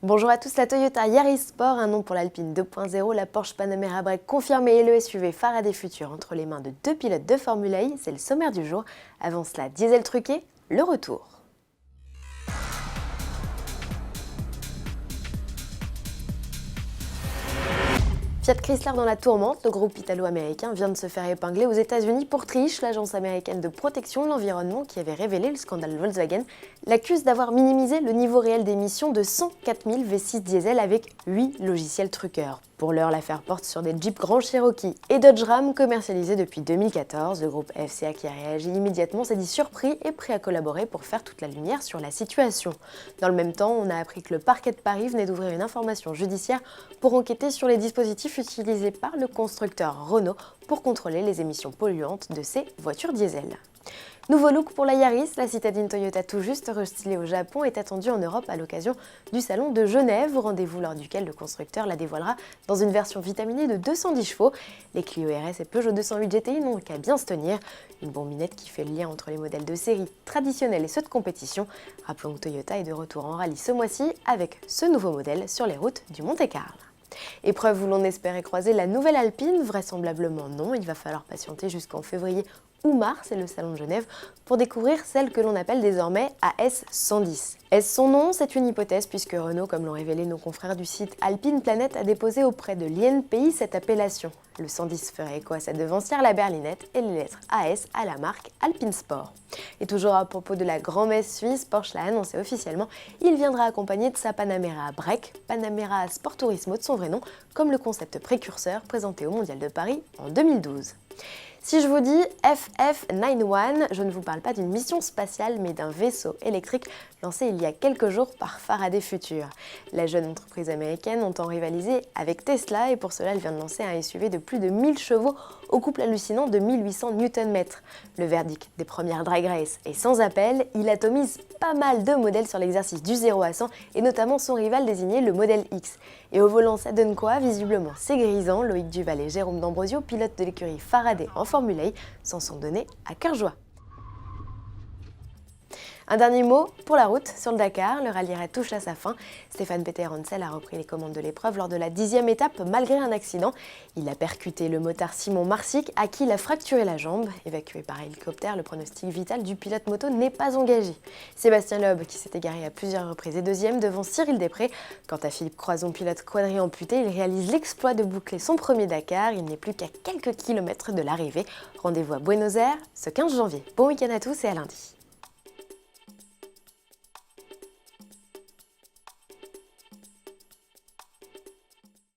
Bonjour à tous, la Toyota Yaris Sport, un nom pour l'Alpine 2.0, la Porsche Panamera Break confirmée et le SUV Faraday Future entre les mains de deux pilotes de Formule E, c'est le sommaire du jour. Avant cela, diesel truqué, le retour. Fiat Chrysler dans la tourmente, le groupe italo-américain vient de se faire épingler aux États-Unis pour triche. L'agence américaine de protection de l'environnement, qui avait révélé le scandale Volkswagen, l'accuse d'avoir minimisé le niveau réel d'émissions de 104 000 V6 diesel avec 8 logiciels truqueurs. Pour l'heure, l'affaire porte sur des Jeep Grand Cherokee et Dodge Ram commercialisés depuis 2014. Le groupe FCA, qui a réagi immédiatement, s'est dit surpris et prêt à collaborer pour faire toute la lumière sur la situation. Dans le même temps, on a appris que le parquet de Paris venait d'ouvrir une information judiciaire pour enquêter sur les dispositifs utilisés par le constructeur Renault pour contrôler les émissions polluantes de ses voitures diesel. Nouveau look pour la Yaris, la citadine Toyota tout juste restylée au Japon est attendue en Europe à l'occasion du salon de Genève, rendez-vous lors duquel le constructeur la dévoilera dans une version vitaminée de 210 chevaux. Les Clio RS et Peugeot 208 GTI n'ont qu'à bien se tenir. Une bombinette qui fait le lien entre les modèles de série traditionnels et ceux de compétition. Rappelons que Toyota est de retour en rallye ce mois-ci avec ce nouveau modèle sur les routes du Monte-Carlo. Épreuve où l'on espérait croiser la nouvelle Alpine, vraisemblablement non, il va falloir patienter jusqu'en février ou mars, c'est le salon de Genève, pour découvrir celle que l'on appelle désormais AS110. Est-ce son nom? C'est une hypothèse puisque Renault, comme l'ont révélé nos confrères du site Alpine Planet, a déposé auprès de l'INPI cette appellation. Le 110 ferait écho à sa devancière, la berlinette, et les lettres AS à la marque Alpine Sport. Et toujours à propos de la grand-messe suisse, Porsche l'a annoncé officiellement, il viendra accompagné de sa Panamera Break, Panamera Sport Turismo de son vrai nom, comme le concept précurseur présenté au Mondial de Paris en 2012. Si je vous dis FF91, je ne vous parle pas d'une mission spatiale, mais d'un vaisseau électrique lancé il y a quelques jours par Faraday Future. La jeune entreprise américaine entend rivaliser avec Tesla et pour cela elle vient de lancer un SUV de plus de 1000 chevaux au couple hallucinant de 1800 Nm. Le verdict des premières drag race est sans appel, il atomise pas mal de modèles sur l'exercice du 0 à 100 et notamment son rival désigné le modèle X. Et au volant ça donne quoi? Visiblement c'est grisant, Loïc Duval et Jérôme D'Ambrosio, pilotes de l'écurie Faraday en Formule E, s'en sont donnés à cœur joie. Un dernier mot pour la route sur le Dakar, le rallye raid touche à sa fin. Stéphane Peter-Hansel a repris les commandes de l'épreuve lors de la 10e étape malgré un accident. Il a percuté le motard Simon Marsic à qui il a fracturé la jambe. Évacué par hélicoptère, le pronostic vital du pilote moto n'est pas engagé. Sébastien Loeb, qui s'est égaré à plusieurs reprises, est deuxième devant Cyril Després. Quant à Philippe Croison, pilote quadri-amputé, il réalise l'exploit de boucler son premier Dakar. Il n'est plus qu'à quelques kilomètres de l'arrivée. Rendez-vous à Buenos Aires ce 15 janvier. Bon week-end à tous et à lundi.